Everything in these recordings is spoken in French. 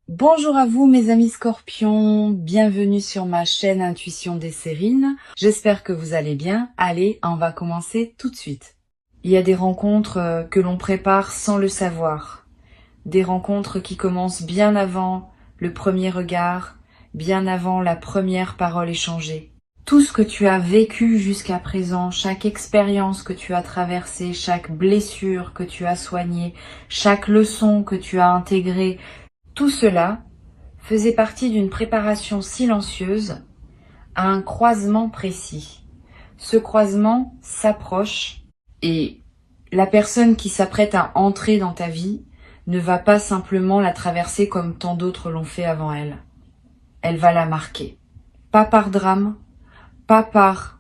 Bonjour à vous mes amis scorpions, bienvenue sur ma chaîne Intuition des Sérines. J'espère que vous allez bien. Allez, on va commencer tout de suite. Il y a des rencontres que l'on prépare sans le savoir. Des rencontres qui commencent bien avant le premier regard, bien avant la première parole échangée. Tout ce que tu as vécu jusqu'à présent, chaque expérience que tu as traversée, chaque blessure que tu as soignée, chaque leçon que tu as intégrée, tout cela faisait partie d'une préparation silencieuse à un croisement précis. Ce croisement s'approche et la personne qui s'apprête à entrer dans ta vie ne va pas simplement la traverser comme tant d'autres l'ont fait avant elle. Elle va la marquer. Pas par drame, pas par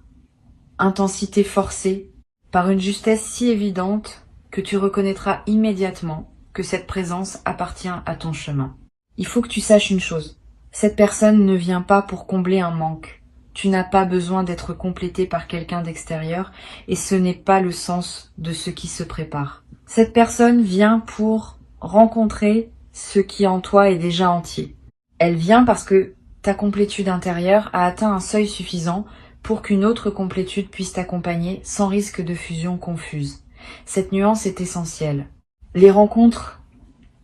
intensité forcée, par une justesse si évidente que tu reconnaîtras immédiatement que cette présence appartient à ton chemin. Il faut que tu saches une chose. Cette personne ne vient pas pour combler un manque. Tu n'as pas besoin d'être complété par quelqu'un d'extérieur et ce n'est pas le sens de ce qui se prépare. Cette personne vient pour rencontrer ce qui en toi est déjà entier. Elle vient parce que ta complétude intérieure a atteint un seuil suffisant pour qu'une autre complétude puisse t'accompagner sans risque de fusion confuse. Cette nuance est essentielle. Les rencontres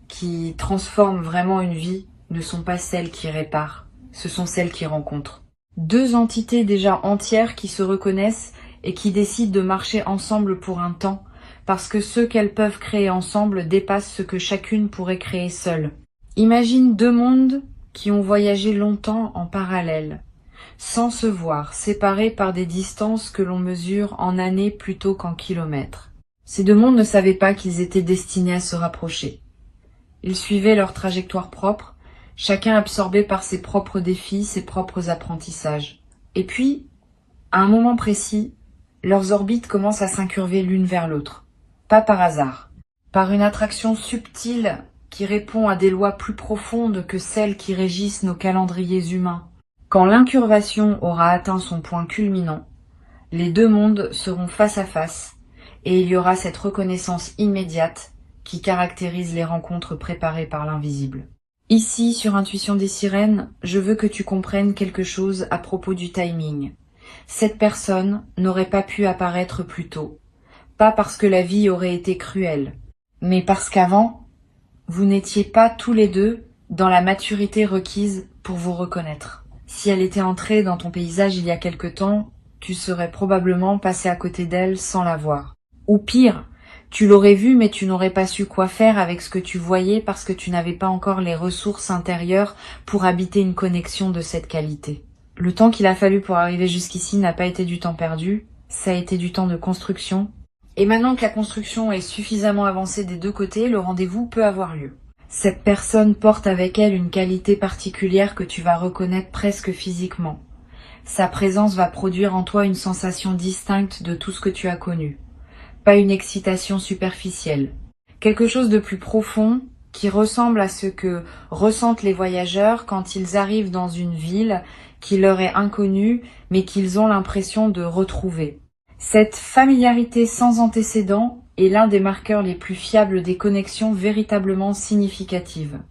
qui transforment vraiment une vie ne sont pas celles qui réparent, ce sont celles qui rencontrent. Deux entités déjà entières qui se reconnaissent et qui décident de marcher ensemble pour un temps, parce que ce qu'elles peuvent créer ensemble dépasse ce que chacune pourrait créer seule. Imagine deux mondes qui ont voyagé longtemps en parallèle, sans se voir, séparés par des distances que l'on mesure en années plutôt qu'en kilomètres. Ces deux mondes ne savaient pas qu'ils étaient destinés à se rapprocher. Ils suivaient leur trajectoire propre, chacun absorbé par ses propres défis, ses propres apprentissages. Et puis, à un moment précis, leurs orbites commencent à s'incurver l'une vers l'autre. Pas par hasard. Par une attraction subtile qui répond à des lois plus profondes que celles qui régissent nos calendriers humains. Quand l'incurvation aura atteint son point culminant, les deux mondes seront face à face et il y aura cette reconnaissance immédiate qui caractérise les rencontres préparées par l'invisible. Ici, sur Intuition des Sirènes, je veux que tu comprennes quelque chose à propos du timing. Cette personne n'aurait pas pu apparaître plus tôt, pas parce que la vie aurait été cruelle, mais parce qu'avant, vous n'étiez pas tous les deux dans la maturité requise pour vous reconnaître. Si elle était entrée dans ton paysage il y a quelque temps, tu serais probablement passé à côté d'elle sans la voir. Ou pire, tu l'aurais vue mais tu n'aurais pas su quoi faire avec ce que tu voyais parce que tu n'avais pas encore les ressources intérieures pour habiter une connexion de cette qualité. Le temps qu'il a fallu pour arriver jusqu'ici n'a pas été du temps perdu, ça a été du temps de construction. Et maintenant que la construction est suffisamment avancée des deux côtés, le rendez-vous peut avoir lieu. Cette personne porte avec elle une qualité particulière que tu vas reconnaître presque physiquement. Sa présence va produire en toi une sensation distincte de tout ce que tu as connu. Pas une excitation superficielle. Quelque chose de plus profond qui ressemble à ce que ressentent les voyageurs quand ils arrivent dans une ville qui leur est inconnue mais qu'ils ont l'impression de retrouver. Cette familiarité sans antécédent est l'un des marqueurs les plus fiables des connexions véritablement significatives.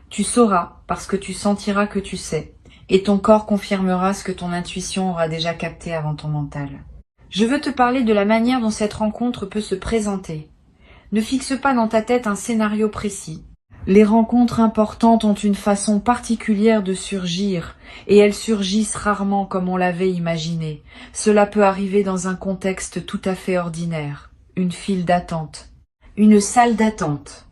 Tu sauras parce que tu sentiras que tu sais, et ton corps confirmera ce que ton intuition aura déjà capté avant ton mental. Je veux te parler de la manière dont cette rencontre peut se présenter. Ne fixe pas dans ta tête un scénario précis. Les rencontres importantes ont une façon particulière de surgir, et elles surgissent rarement comme on l'avait imaginé. Cela peut arriver dans un contexte tout à fait ordinaire. Une file d'attente. Une salle d'attente.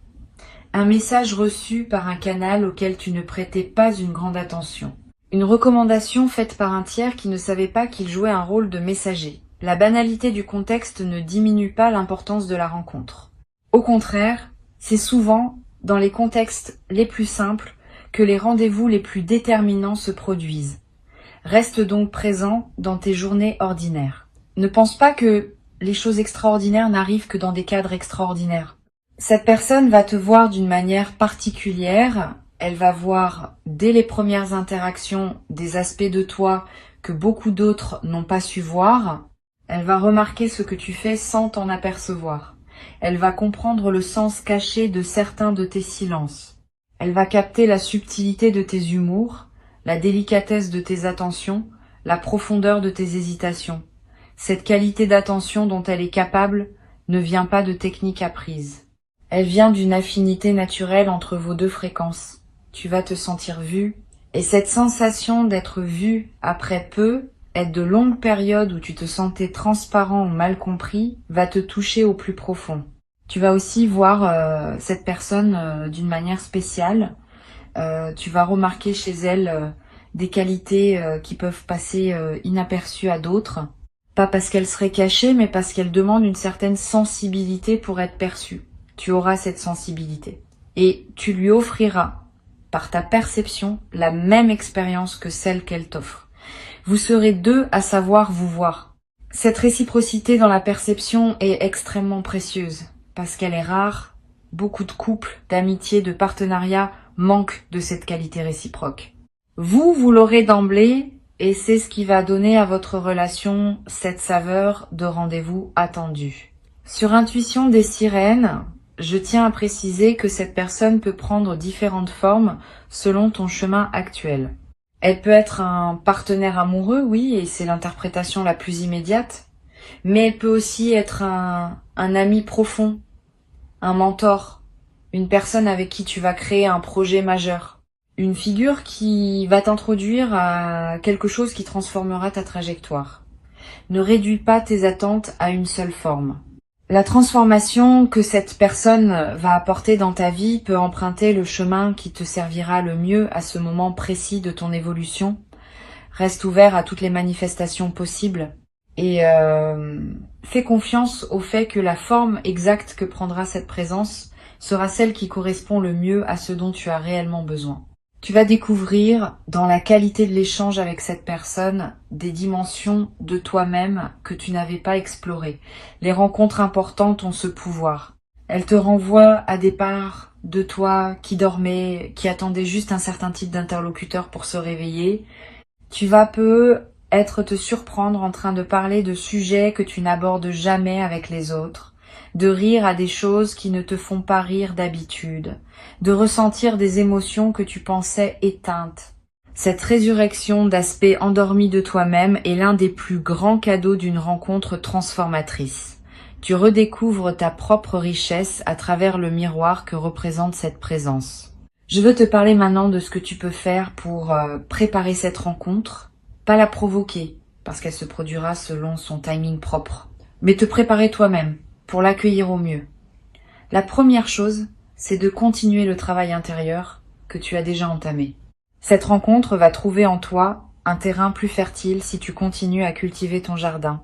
Un message reçu par un canal auquel tu ne prêtais pas une grande attention. Une recommandation faite par un tiers qui ne savait pas qu'il jouait un rôle de messager. La banalité du contexte ne diminue pas l'importance de la rencontre. Au contraire, c'est souvent dans les contextes les plus simples que les rendez-vous les plus déterminants se produisent. Reste donc présent dans tes journées ordinaires. Ne pense pas que les choses extraordinaires n'arrivent que dans des cadres extraordinaires. Cette personne va te voir d'une manière particulière, elle va voir dès les premières interactions des aspects de toi que beaucoup d'autres n'ont pas su voir. Elle va remarquer ce que tu fais sans t'en apercevoir. Elle va comprendre le sens caché de certains de tes silences. Elle va capter la subtilité de tes humours, la délicatesse de tes attentions, la profondeur de tes hésitations. Cette qualité d'attention dont elle est capable ne vient pas de techniques apprises. Elle vient d'une affinité naturelle entre vos deux fréquences. Tu vas te sentir vu, et cette sensation d'être vu après peu, être de longues périodes où tu te sentais transparent ou mal compris, va te toucher au plus profond. Tu vas aussi voir cette personne d'une manière spéciale. Tu vas remarquer chez elle des qualités qui peuvent passer inaperçues à d'autres. Pas parce qu'elle serait cachée, mais parce qu'elle demande une certaine sensibilité pour être perçue. Tu auras cette sensibilité. Et tu lui offriras, par ta perception, la même expérience que celle qu'elle t'offre. Vous serez deux à savoir vous voir. Cette réciprocité dans la perception est extrêmement précieuse, parce qu'elle est rare. Beaucoup de couples, d'amitiés, de partenariats manquent de cette qualité réciproque. Vous l'aurez d'emblée, et c'est ce qui va donner à votre relation cette saveur de rendez-vous attendu. Sur Intuition des sirènes, je tiens à préciser que cette personne peut prendre différentes formes selon ton chemin actuel. Elle peut être un partenaire amoureux, oui, et c'est l'interprétation la plus immédiate, mais elle peut aussi être un ami profond, un mentor, une personne avec qui tu vas créer un projet majeur. Une figure qui va t'introduire à quelque chose qui transformera ta trajectoire. Ne réduis pas tes attentes à une seule forme. La transformation que cette personne va apporter dans ta vie peut emprunter le chemin qui te servira le mieux à ce moment précis de ton évolution. Reste ouvert à toutes les manifestations possibles et fais confiance au fait que la forme exacte que prendra cette présence sera celle qui correspond le mieux à ce dont tu as réellement besoin. Tu vas découvrir, dans la qualité de l'échange avec cette personne, des dimensions de toi-même que tu n'avais pas explorées. Les rencontres importantes ont ce pouvoir. Elles te renvoient à des parts de toi qui dormaient, qui attendaient juste un certain type d'interlocuteur pour se réveiller. Tu vas peut-être te surprendre en train de parler de sujets que tu n'abordes jamais avec les autres, de rire à des choses qui ne te font pas rire d'habitude, de ressentir des émotions que tu pensais éteintes. Cette résurrection d'aspect endormi de toi-même est l'un des plus grands cadeaux d'une rencontre transformatrice. Tu redécouvres ta propre richesse à travers le miroir que représente cette présence. Je veux te parler maintenant de ce que tu peux faire pour préparer cette rencontre, pas la provoquer, parce qu'elle se produira selon son timing propre, mais te préparer toi-même pour l'accueillir au mieux. La première chose, c'est de continuer le travail intérieur que tu as déjà entamé. Cette rencontre va trouver en toi un terrain plus fertile si tu continues à cultiver ton jardin.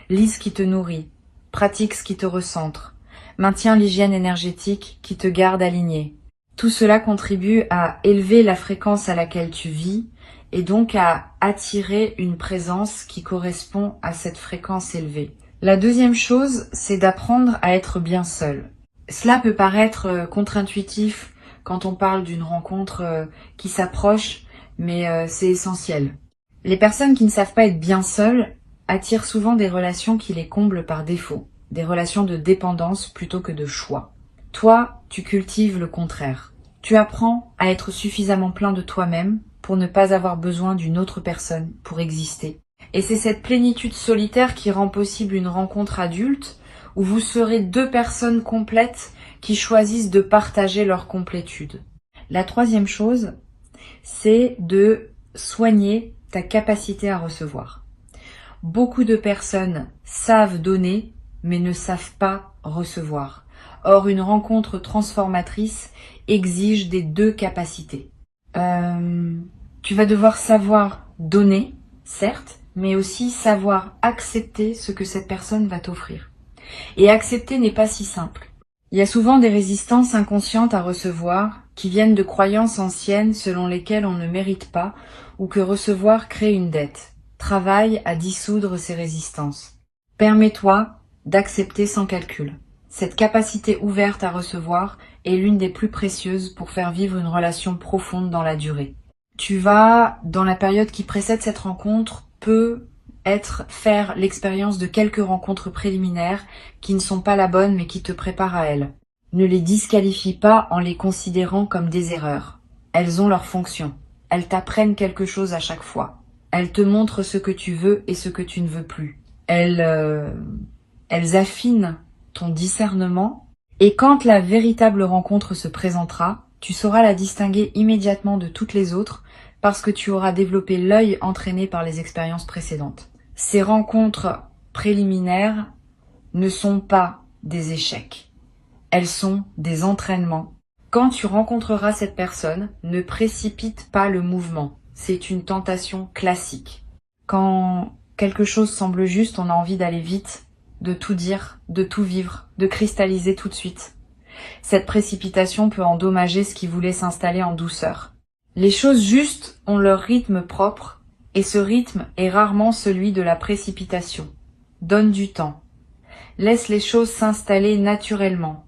Lis ce qui te nourrit, pratique ce qui te recentre, maintiens l'hygiène énergétique qui te garde aligné. Tout cela contribue à élever la fréquence à laquelle tu vis et donc à attirer une présence qui correspond à cette fréquence élevée. La deuxième chose, c'est d'apprendre à être bien seul. Cela peut paraître contre-intuitif quand on parle d'une rencontre qui s'approche, mais c'est essentiel. Les personnes qui ne savent pas être bien seules attirent souvent des relations qui les comblent par défaut, des relations de dépendance plutôt que de choix. Toi, tu cultives le contraire. Tu apprends à être suffisamment plein de toi-même pour ne pas avoir besoin d'une autre personne pour exister. Et c'est cette plénitude solitaire qui rend possible une rencontre adulte où vous serez deux personnes complètes qui choisissent de partager leur complétude. La troisième chose, c'est de soigner ta capacité à recevoir. Beaucoup de personnes savent donner, mais ne savent pas recevoir. Or, une rencontre transformatrice exige des deux capacités. Tu vas devoir savoir donner, certes, mais aussi savoir accepter ce que cette personne va t'offrir. Et accepter n'est pas si simple. Il y a souvent des résistances inconscientes à recevoir qui viennent de croyances anciennes selon lesquelles on ne mérite pas ou que recevoir crée une dette. Travaille à dissoudre ces résistances. Permets-toi d'accepter sans calcul. Cette capacité ouverte à recevoir est l'une des plus précieuses pour faire vivre une relation profonde dans la durée. Tu vas, dans la période qui précède cette rencontre, faire l'expérience de quelques rencontres préliminaires qui ne sont pas la bonne mais qui te préparent à elle. Ne les disqualifie pas en les considérant comme des erreurs. Elles ont leur fonction. Elles t'apprennent quelque chose à chaque fois. Elles te montrent ce que tu veux et ce que tu ne veux plus. Elles affinent ton discernement. Et quand la véritable rencontre se présentera, tu sauras la distinguer immédiatement de toutes les autres parce que tu auras développé l'œil entraîné par les expériences précédentes. Ces rencontres préliminaires ne sont pas des échecs. Elles sont des entraînements. Quand tu rencontreras cette personne, ne précipite pas le mouvement. C'est une tentation classique. Quand quelque chose semble juste, on a envie d'aller vite, de tout dire, de tout vivre, de cristalliser tout de suite. Cette précipitation peut endommager ce qui voulait s'installer en douceur. Les choses justes ont leur rythme propre, et ce rythme est rarement celui de la précipitation. Donne du temps. Laisse les choses s'installer naturellement.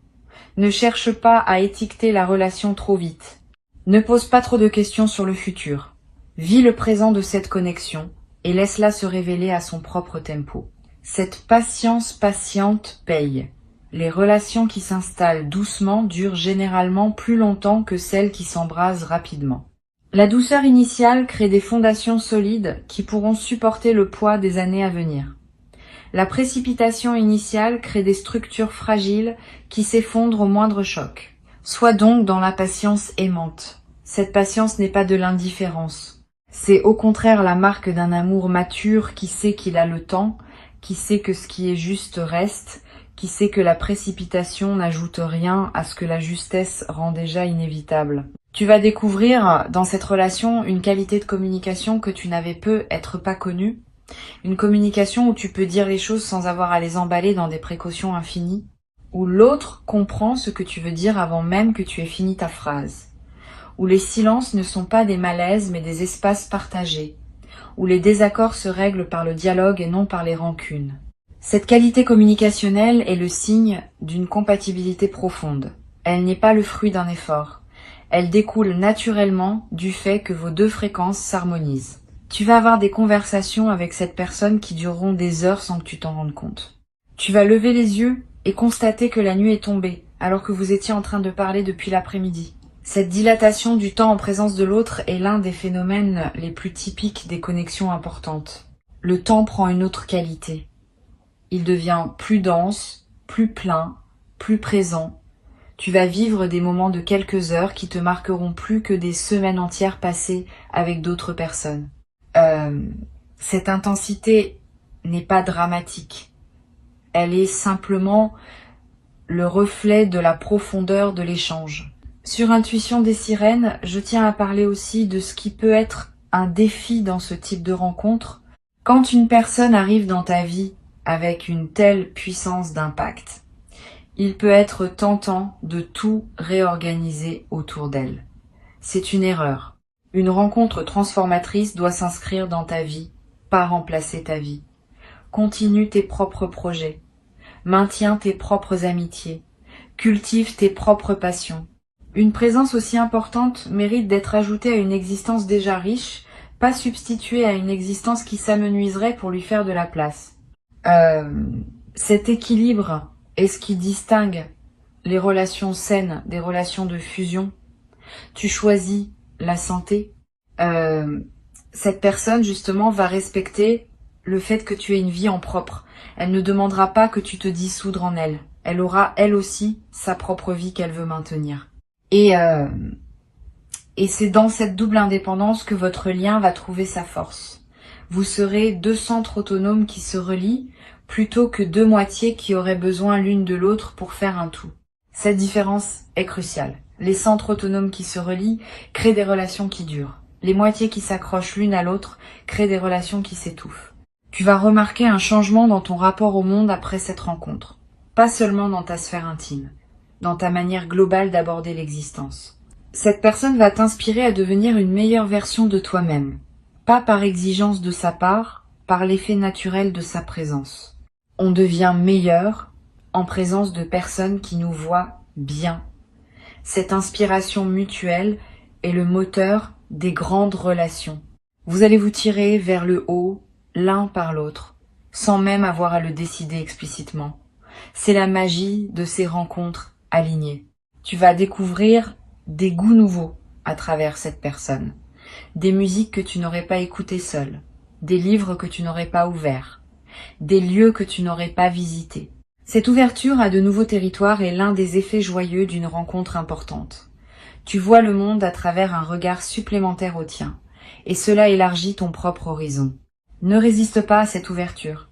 Ne cherche pas à étiqueter la relation trop vite. Ne pose pas trop de questions sur le futur. Vis le présent de cette connexion et laisse-la se révéler à son propre tempo. Cette patience patiente paye. Les relations qui s'installent doucement durent généralement plus longtemps que celles qui s'embrasent rapidement. La douceur initiale crée des fondations solides qui pourront supporter le poids des années à venir. La précipitation initiale crée des structures fragiles qui s'effondrent au moindre choc. Sois donc dans la patience aimante. Cette patience n'est pas de l'indifférence. C'est au contraire la marque d'un amour mature qui sait qu'il a le temps, qui sait que ce qui est juste reste, qui sait que la précipitation n'ajoute rien à ce que la justesse rend déjà inévitable. Tu vas découvrir dans cette relation une qualité de communication que tu n'avais peut-être pas connue, une communication où tu peux dire les choses sans avoir à les emballer dans des précautions infinies, où l'autre comprend ce que tu veux dire avant même que tu aies fini ta phrase, où les silences ne sont pas des malaises mais des espaces partagés, où les désaccords se règlent par le dialogue et non par les rancunes. Cette qualité communicationnelle est le signe d'une compatibilité profonde. Elle n'est pas le fruit d'un effort. Elle découle naturellement du fait que vos deux fréquences s'harmonisent. Tu vas avoir des conversations avec cette personne qui dureront des heures sans que tu t'en rendes compte. Tu vas lever les yeux et constater que la nuit est tombée, alors que vous étiez en train de parler depuis l'après-midi. Cette dilatation du temps en présence de l'autre est l'un des phénomènes les plus typiques des connexions importantes. Le temps prend une autre qualité. Il devient plus dense, plus plein, plus présent. Tu vas vivre des moments de quelques heures qui te marqueront plus que des semaines entières passées avec d'autres personnes. Cette intensité n'est pas dramatique. Elle est simplement le reflet de la profondeur de l'échange. Sur Intuition des sirènes, je tiens à parler aussi de ce qui peut être un défi dans ce type de rencontre. Quand une personne arrive dans ta vie avec une telle puissance d'impact, il peut être tentant de tout réorganiser autour d'elle. C'est une erreur. Une rencontre transformatrice doit s'inscrire dans ta vie, pas remplacer ta vie. Continue tes propres projets. Maintiens tes propres amitiés. Cultive tes propres passions. Une présence aussi importante mérite d'être ajoutée à une existence déjà riche, pas substituée à une existence qui s'amenuiserait pour lui faire de la place. Cet équilibre est ce qui distingue les relations saines des relations de fusion. Tu choisis la santé. Cette personne, justement, va respecter le fait que tu aies une vie en propre. Elle ne demandera pas que tu te dissoudres en elle. Elle aura, elle aussi, sa propre vie qu'elle veut maintenir. Et c'est dans cette double indépendance que votre lien va trouver sa force. Vous serez deux centres autonomes qui se relient, plutôt que deux moitiés qui auraient besoin l'une de l'autre pour faire un tout. Cette différence est cruciale. Les centres autonomes qui se relient créent des relations qui durent. Les moitiés qui s'accrochent l'une à l'autre créent des relations qui s'étouffent. Tu vas remarquer un changement dans ton rapport au monde après cette rencontre. Pas seulement dans ta sphère intime, dans ta manière globale d'aborder l'existence. Cette personne va t'inspirer à devenir une meilleure version de toi-même. Pas par exigence de sa part, par l'effet naturel de sa présence. On devient meilleur en présence de personnes qui nous voient bien. Cette inspiration mutuelle est le moteur des grandes relations. Vous allez vous tirer vers le haut, l'un par l'autre, sans même avoir à le décider explicitement. C'est la magie de ces rencontres alignés. Tu vas découvrir des goûts nouveaux à travers cette personne, des musiques que tu n'aurais pas écoutées seule, des livres que tu n'aurais pas ouverts, des lieux que tu n'aurais pas visités. Cette ouverture à de nouveaux territoires est l'un des effets joyeux d'une rencontre importante. Tu vois le monde à travers un regard supplémentaire au tien, et cela élargit ton propre horizon. Ne résiste pas à cette ouverture.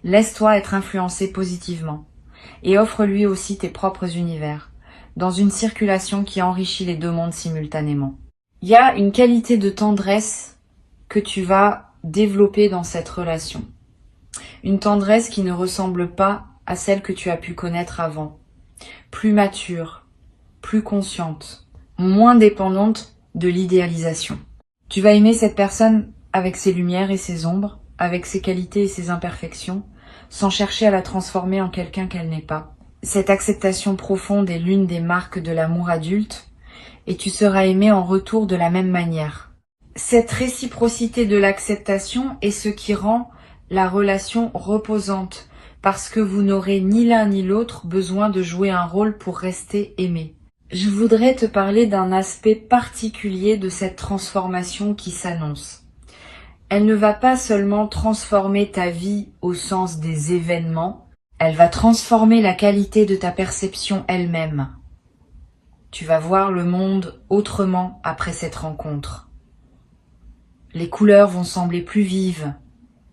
Laisse-toi être influencé positivement, et offre-lui aussi tes propres univers, dans une circulation qui enrichit les deux mondes simultanément. Il y a une qualité de tendresse que tu vas développer dans cette relation. Une tendresse qui ne ressemble pas à celle que tu as pu connaître avant. Plus mature, plus consciente, moins dépendante de l'idéalisation. Tu vas aimer cette personne avec ses lumières et ses ombres, avec ses qualités et ses imperfections, sans chercher à la transformer en quelqu'un qu'elle n'est pas. Cette acceptation profonde est l'une des marques de l'amour adulte, et tu seras aimé en retour de la même manière. Cette réciprocité de l'acceptation est ce qui rend la relation reposante, parce que vous n'aurez ni l'un ni l'autre besoin de jouer un rôle pour rester aimé. Je voudrais te parler d'un aspect particulier de cette transformation qui s'annonce. Elle ne va pas seulement transformer ta vie au sens des événements, elle va transformer la qualité de ta perception elle-même. Tu vas voir le monde autrement après cette rencontre. Les couleurs vont sembler plus vives,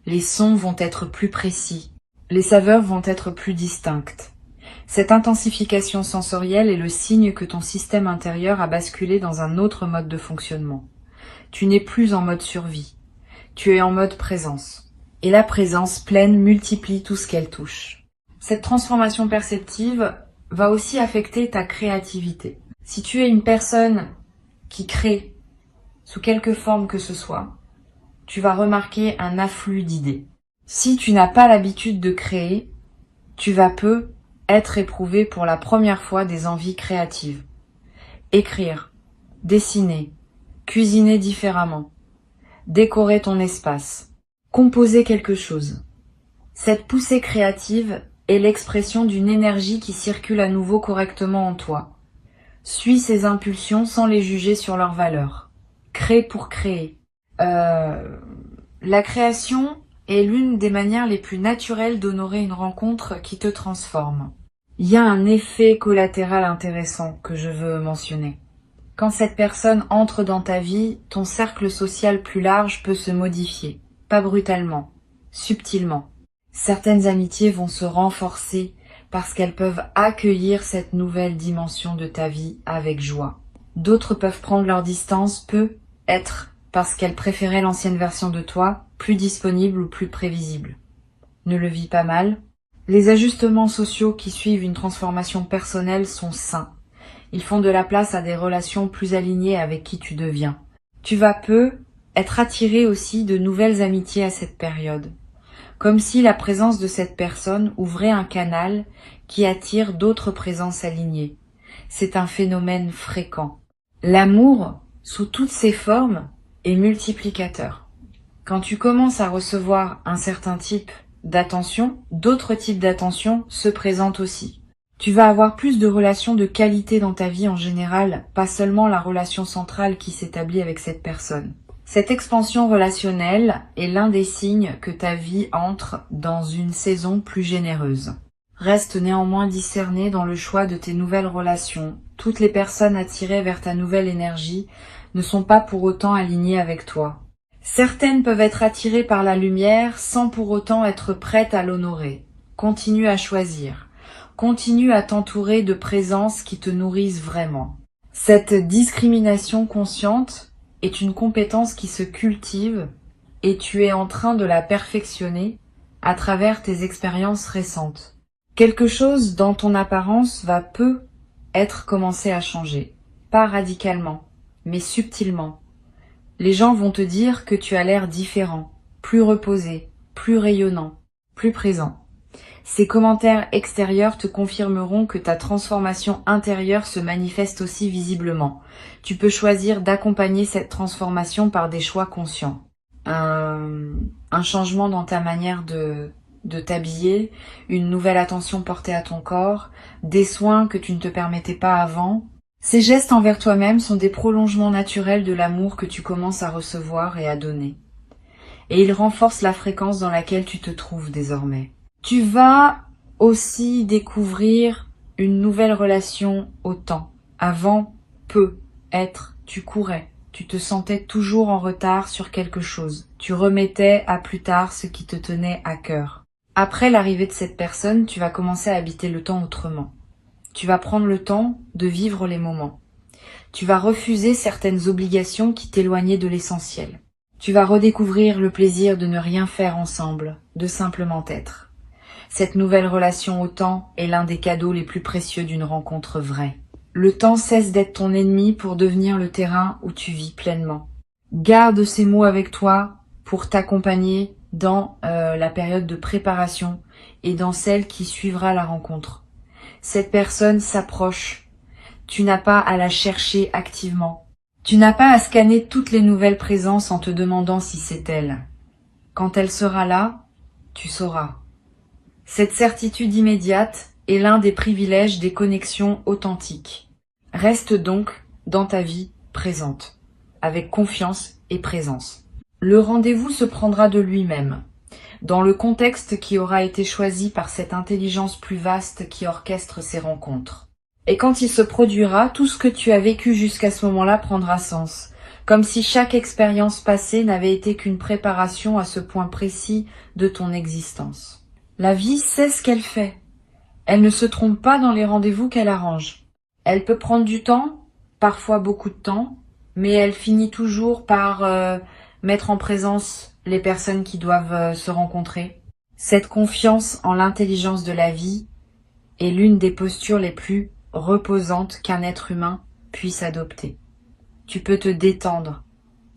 les sons vont être plus précis, les saveurs vont être plus distinctes. Cette intensification sensorielle est le signe que ton système intérieur a basculé dans un autre mode de fonctionnement. Tu n'es plus en mode survie, tu es en mode présence. Et la présence pleine multiplie tout ce qu'elle touche. Cette transformation perceptive va aussi affecter ta créativité. Si tu es une personne qui crée sous quelque forme que ce soit, tu vas remarquer un afflux d'idées. Si tu n'as pas l'habitude de créer, tu vas peu être éprouvé pour la première fois des envies créatives. Écrire, dessiner, cuisiner différemment, décorer ton espace, composer quelque chose. Cette poussée créative est l'expression d'une énergie qui circule à nouveau correctement en toi. Suis ces impulsions sans les juger sur leur valeur. Crée pour créer. La création est l'une des manières les plus naturelles d'honorer une rencontre qui te transforme. Il y a un effet collatéral intéressant que je veux mentionner. Quand cette personne entre dans ta vie, ton cercle social plus large peut se modifier. Pas brutalement, subtilement. Certaines amitiés vont se renforcer parce qu'elles peuvent accueillir cette nouvelle dimension de ta vie avec joie. D'autres peuvent prendre leur distance, peut-être parce qu'elles préféraient l'ancienne version de toi, plus disponible ou plus prévisible. Ne le vis pas mal. Les ajustements sociaux qui suivent une transformation personnelle sont sains. Ils font de la place à des relations plus alignées avec qui tu deviens. Tu vas peu être attiré aussi de nouvelles amitiés à cette période. Comme si la présence de cette personne ouvrait un canal qui attire d'autres présences alignées. C'est un phénomène fréquent. L'amour, sous toutes ses formes, est multiplicateur. Quand tu commences à recevoir un certain type d'attention, d'autres types d'attention se présentent aussi. Tu vas avoir plus de relations de qualité dans ta vie en général, pas seulement la relation centrale qui s'établit avec cette personne. Cette expansion relationnelle est l'un des signes que ta vie entre dans une saison plus généreuse. Reste néanmoins discerné dans le choix de tes nouvelles relations. Toutes les personnes attirées vers ta nouvelle énergie ne sont pas pour autant alignées avec toi. Certaines peuvent être attirées par la lumière sans pour autant être prêtes à l'honorer. Continue à choisir. Continue à t'entourer de présences qui te nourrissent vraiment. Cette discrimination consciente est une compétence qui se cultive et tu es en train de la perfectionner à travers tes expériences récentes. Quelque chose dans ton apparence va peu être commencé à changer. Pas radicalement, mais subtilement. Les gens vont te dire que tu as l'air différent, plus reposé, plus rayonnant, plus présent. Ces commentaires extérieurs te confirmeront que ta transformation intérieure se manifeste aussi visiblement. Tu peux choisir d'accompagner cette transformation par des choix conscients. Un changement dans ta manière de de t'habiller, une nouvelle attention portée à ton corps, des soins que tu ne te permettais pas avant. Ces gestes envers toi-même sont des prolongements naturels de l'amour que tu commences à recevoir et à donner. Et ils renforcent la fréquence dans laquelle tu te trouves désormais. Tu vas aussi découvrir une nouvelle relation au temps. Avant, tu courais. Tu te sentais toujours en retard sur quelque chose. Tu remettais à plus tard ce qui te tenait à cœur. Après l'arrivée de cette personne, tu vas commencer à habiter le temps autrement. Tu vas prendre le temps de vivre les moments. Tu vas refuser certaines obligations qui t'éloignaient de l'essentiel. Tu vas redécouvrir le plaisir de ne rien faire ensemble, de simplement être. Cette nouvelle relation au temps est l'un des cadeaux les plus précieux d'une rencontre vraie. Le temps cesse d'être ton ennemi pour devenir le terrain où tu vis pleinement. Garde ces mots avec toi pour t'accompagner dans la période de préparation et dans celle qui suivra la rencontre. Cette personne s'approche. Tu n'as pas à la chercher activement. Tu n'as pas à scanner toutes les nouvelles présences en te demandant si c'est elle. Quand elle sera là, tu sauras. Cette certitude immédiate est l'un des privilèges des connexions authentiques. Reste donc dans ta vie présente, avec confiance et présence. Le rendez-vous se prendra de lui-même, dans le contexte qui aura été choisi par cette intelligence plus vaste qui orchestre ces rencontres. Et quand il se produira, tout ce que tu as vécu jusqu'à ce moment-là prendra sens, comme si chaque expérience passée n'avait été qu'une préparation à ce point précis de ton existence. La vie sait ce qu'elle fait. Elle ne se trompe pas dans les rendez-vous qu'elle arrange. Elle peut prendre du temps, parfois beaucoup de temps, mais elle finit toujours par mettre en présence les personnes qui doivent se rencontrer. Cette confiance en l'intelligence de la vie est l'une des postures les plus reposantes qu'un être humain puisse adopter. Tu peux te détendre,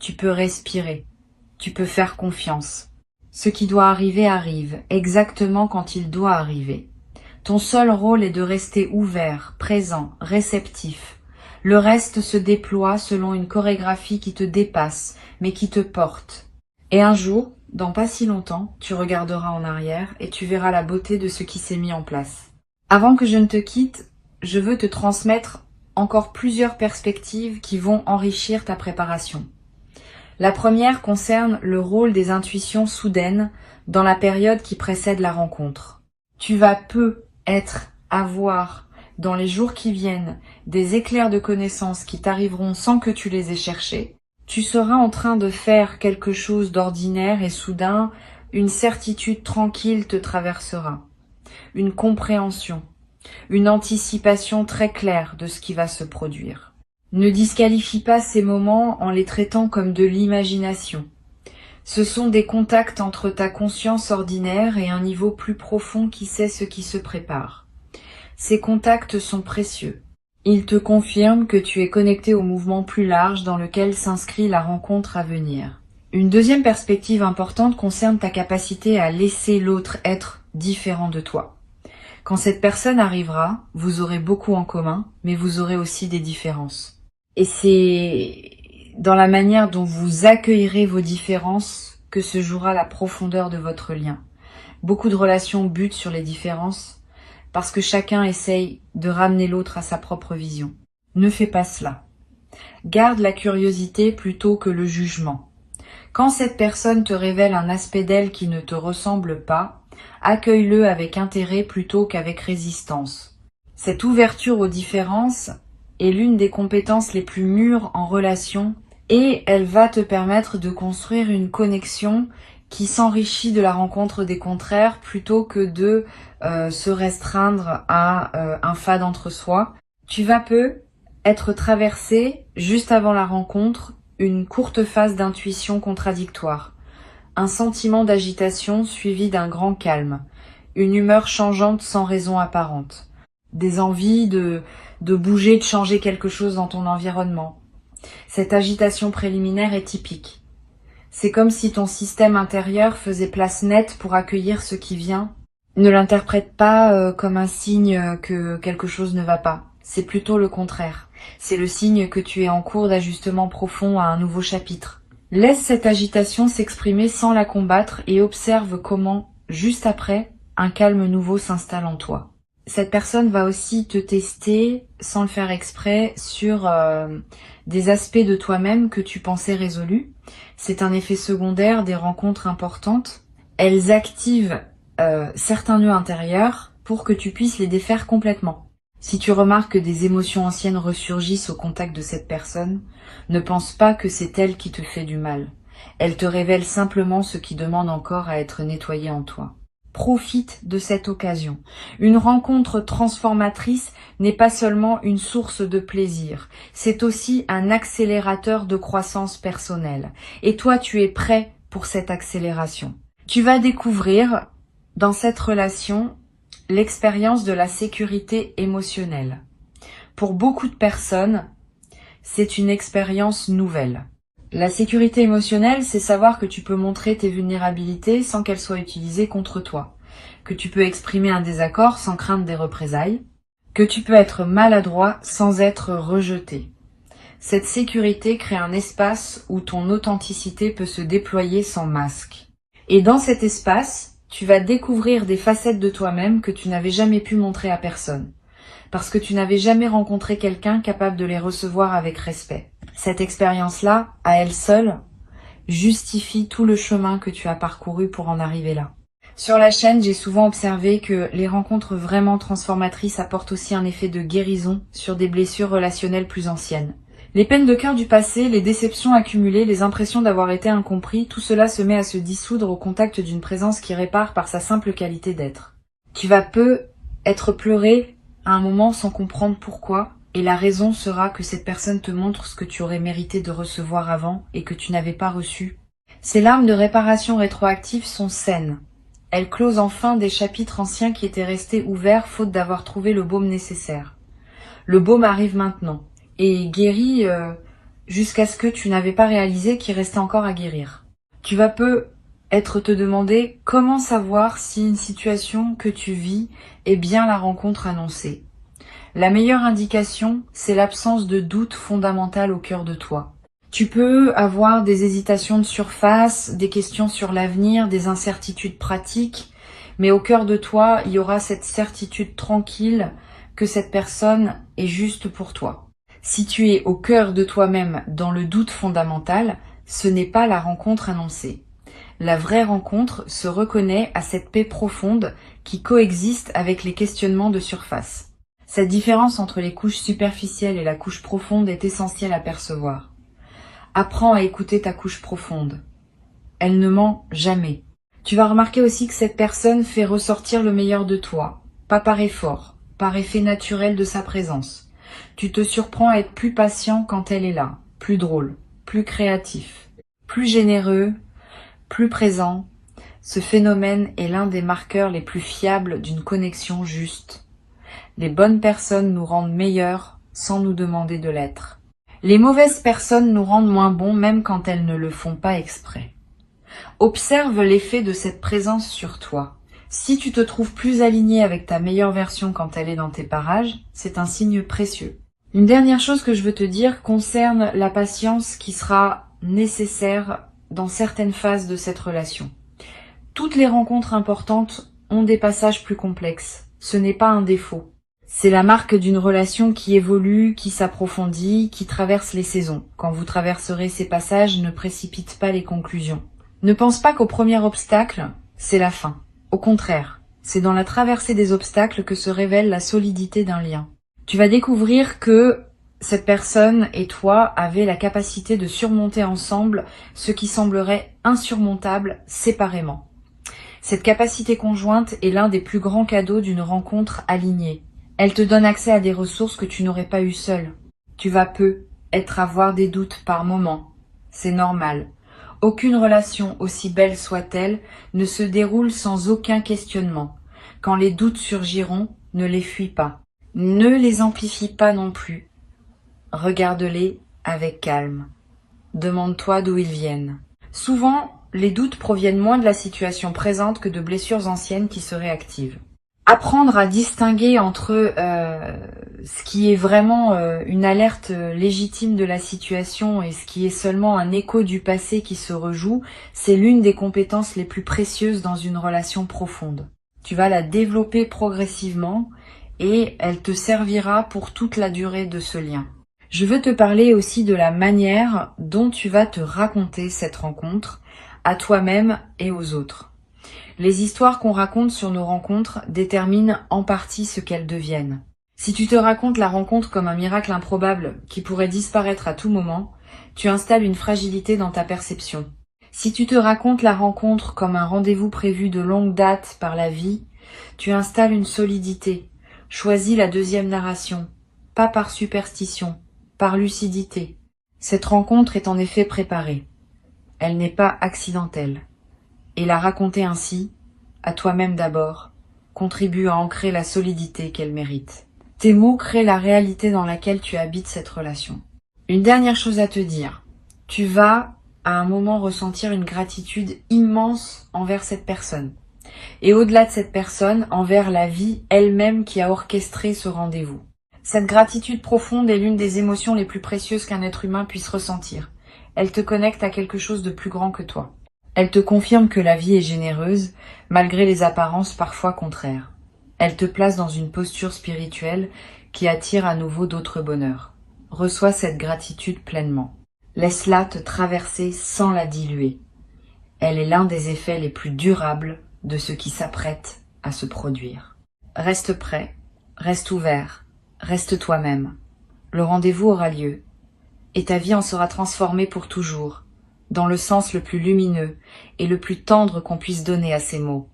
tu peux respirer, tu peux faire confiance. Ce qui doit arriver arrive, exactement quand il doit arriver. Ton seul rôle est de rester ouvert, présent, réceptif. Le reste se déploie selon une chorégraphie qui te dépasse, mais qui te porte. Et un jour, dans pas si longtemps, tu regarderas en arrière et tu verras la beauté de ce qui s'est mis en place. Avant que je ne te quitte, je veux te transmettre encore plusieurs perspectives qui vont enrichir ta préparation. La première concerne le rôle des intuitions soudaines dans la période qui précède la rencontre. Tu vas avoir, dans les jours qui viennent, des éclairs de connaissances qui t'arriveront sans que tu les aies cherchés. Tu seras en train de faire quelque chose d'ordinaire et soudain, une certitude tranquille te traversera. Une compréhension, une anticipation très claire de ce qui va se produire. Ne disqualifie pas ces moments en les traitant comme de l'imagination. Ce sont des contacts entre ta conscience ordinaire et un niveau plus profond qui sait ce qui se prépare. Ces contacts sont précieux. Ils te confirment que tu es connecté au mouvement plus large dans lequel s'inscrit la rencontre à venir. Une deuxième perspective importante concerne ta capacité à laisser l'autre être différent de toi. Quand cette personne arrivera, vous aurez beaucoup en commun, mais vous aurez aussi des différences. Et c'est dans la manière dont vous accueillerez vos différences que se jouera la profondeur de votre lien. Beaucoup de relations butent sur les différences parce que chacun essaye de ramener l'autre à sa propre vision. Ne fais pas cela. Garde la curiosité plutôt que le jugement. Quand cette personne te révèle un aspect d'elle qui ne te ressemble pas, accueille-le avec intérêt plutôt qu'avec résistance. Cette ouverture aux différences est l'une des compétences les plus mûres en relation et elle va te permettre de construire une connexion qui s'enrichit de la rencontre des contraires plutôt que de se restreindre à un fade entre soi. Tu vas être traversé, juste avant la rencontre, une courte phase d'intuition contradictoire. Un sentiment d'agitation suivi d'un grand calme, une humeur changeante sans raison apparente, des envies de bouger, de changer quelque chose dans ton environnement. Cette agitation préliminaire est typique. C'est comme si ton système intérieur faisait place nette pour accueillir ce qui vient. Ne l'interprète pas comme un signe que quelque chose ne va pas. C'est plutôt le contraire. C'est le signe que tu es en cours d'ajustement profond à un nouveau chapitre. Laisse cette agitation s'exprimer sans la combattre et observe comment juste après, un calme nouveau s'installe en toi. Cette personne va aussi te tester, sans le faire exprès, sur des aspects de toi-même que tu pensais résolus. C'est un effet secondaire des rencontres importantes. Elles activent certains nœuds intérieurs pour que tu puisses les défaire complètement. Si tu remarques que des émotions anciennes ressurgissent au contact de cette personne, ne pense pas que c'est elle qui te fait du mal. Elle te révèle simplement ce qui demande encore à être nettoyé en toi. Profite de cette occasion. Une rencontre transformatrice n'est pas seulement une source de plaisir, c'est aussi un accélérateur de croissance personnelle. Et toi, tu es prêt pour cette accélération. Tu vas découvrir dans cette relation l'expérience de la sécurité émotionnelle. Pour beaucoup de personnes, c'est une expérience nouvelle. La sécurité émotionnelle, c'est savoir que tu peux montrer tes vulnérabilités sans qu'elles soient utilisées contre toi, que tu peux exprimer un désaccord sans craindre des représailles, que tu peux être maladroit sans être rejeté. Cette sécurité crée un espace où ton authenticité peut se déployer sans masque. Et dans cet espace, tu vas découvrir des facettes de toi-même que tu n'avais jamais pu montrer à personne, parce que tu n'avais jamais rencontré quelqu'un capable de les recevoir avec respect. Cette expérience-là, à elle seule, justifie tout le chemin que tu as parcouru pour en arriver là. Sur la chaîne, j'ai souvent observé que les rencontres vraiment transformatrices apportent aussi un effet de guérison sur des blessures relationnelles plus anciennes. Les peines de cœur du passé, les déceptions accumulées, les impressions d'avoir été incompris, tout cela se met à se dissoudre au contact d'une présence qui répare par sa simple qualité d'être. Tu vas peu être pleuré à un moment sans comprendre pourquoi, et la raison sera que cette personne te montre ce que tu aurais mérité de recevoir avant et que tu n'avais pas reçu. Ces larmes de réparation rétroactive sont saines. Elles closent enfin des chapitres anciens qui étaient restés ouverts faute d'avoir trouvé le baume nécessaire. Le baume arrive maintenant et guérit jusqu'à ce que tu n'avais pas réalisé qu'il restait encore à guérir. Tu vas peu être te demander comment savoir si une situation que tu vis est bien la rencontre annoncée. La meilleure indication, c'est l'absence de doute fondamental au cœur de toi. Tu peux avoir des hésitations de surface, des questions sur l'avenir, des incertitudes pratiques, mais au cœur de toi, il y aura cette certitude tranquille que cette personne est juste pour toi. Si tu es au cœur de toi-même dans le doute fondamental, ce n'est pas la rencontre annoncée. La vraie rencontre se reconnaît à cette paix profonde qui coexiste avec les questionnements de surface. Cette différence entre les couches superficielles et la couche profonde est essentielle à percevoir. Apprends à écouter ta couche profonde. Elle ne ment jamais. Tu vas remarquer aussi que cette personne fait ressortir le meilleur de toi, pas par effort, par effet naturel de sa présence. Tu te surprends à être plus patient quand elle est là, plus drôle, plus créatif, plus généreux, plus présent. Ce phénomène est l'un des marqueurs les plus fiables d'une connexion juste. Les bonnes personnes nous rendent meilleurs sans nous demander de l'être. Les mauvaises personnes nous rendent moins bons même quand elles ne le font pas exprès. Observe l'effet de cette présence sur toi. Si tu te trouves plus aligné avec ta meilleure version quand elle est dans tes parages, c'est un signe précieux. Une dernière chose que je veux te dire concerne la patience qui sera nécessaire dans certaines phases de cette relation. Toutes les rencontres importantes ont des passages plus complexes. Ce n'est pas un défaut. C'est la marque d'une relation qui évolue, qui s'approfondit, qui traverse les saisons. Quand vous traverserez ces passages, ne précipite pas les conclusions. Ne pense pas qu'au premier obstacle, c'est la fin. Au contraire, c'est dans la traversée des obstacles que se révèle la solidité d'un lien. Tu vas découvrir que cette personne et toi avez la capacité de surmonter ensemble ce qui semblerait insurmontable séparément. Cette capacité conjointe est l'un des plus grands cadeaux d'une rencontre alignée. Elle te donne accès à des ressources que tu n'aurais pas eues seule. Tu vas peu être à avoir des doutes par moment. C'est normal. Aucune relation, aussi belle soit-elle, ne se déroule sans aucun questionnement. Quand les doutes surgiront, ne les fuis pas. Ne les amplifie pas non plus. Regarde-les avec calme. Demande-toi d'où ils viennent. Souvent, les doutes proviennent moins de la situation présente que de blessures anciennes qui se réactivent. apprendre à distinguer entre ce qui est vraiment une alerte légitime de la situation et ce qui est seulement un écho du passé qui se rejoue, c'est l'une des compétences les plus précieuses dans une relation profonde. Tu vas la développer progressivement et elle te servira pour toute la durée de ce lien. Je veux te parler aussi de la manière dont tu vas te raconter cette rencontre à toi-même et aux autres. Les histoires qu'on raconte sur nos rencontres déterminent en partie ce qu'elles deviennent. Si tu te racontes la rencontre comme un miracle improbable qui pourrait disparaître à tout moment, tu installes une fragilité dans ta perception. Si tu te racontes la rencontre comme un rendez-vous prévu de longue date par la vie, tu installes une solidité. Choisis la deuxième narration, pas par superstition, par lucidité. Cette rencontre est en effet préparée. Elle n'est pas accidentelle. Et la raconter ainsi, à toi-même d'abord, contribue à ancrer la solidité qu'elle mérite. Tes mots créent la réalité dans laquelle tu habites cette relation. Une dernière chose à te dire. Tu vas, à un moment, ressentir une gratitude immense envers cette personne. Et au-delà de cette personne, envers la vie elle-même qui a orchestré ce rendez-vous. Cette gratitude profonde est l'une des émotions les plus précieuses qu'un être humain puisse ressentir. Elle te connecte à quelque chose de plus grand que toi. Elle te confirme que la vie est généreuse, malgré les apparences parfois contraires. Elle te place dans une posture spirituelle qui attire à nouveau d'autres bonheurs. Reçois cette gratitude pleinement. Laisse-la te traverser sans la diluer. Elle est l'un des effets les plus durables de ce qui s'apprête à se produire. Reste prêt, reste ouvert, reste toi-même. Le rendez-vous aura lieu, et ta vie en sera transformée pour toujours, dans le sens le plus lumineux et le plus tendre qu'on puisse donner à ces mots.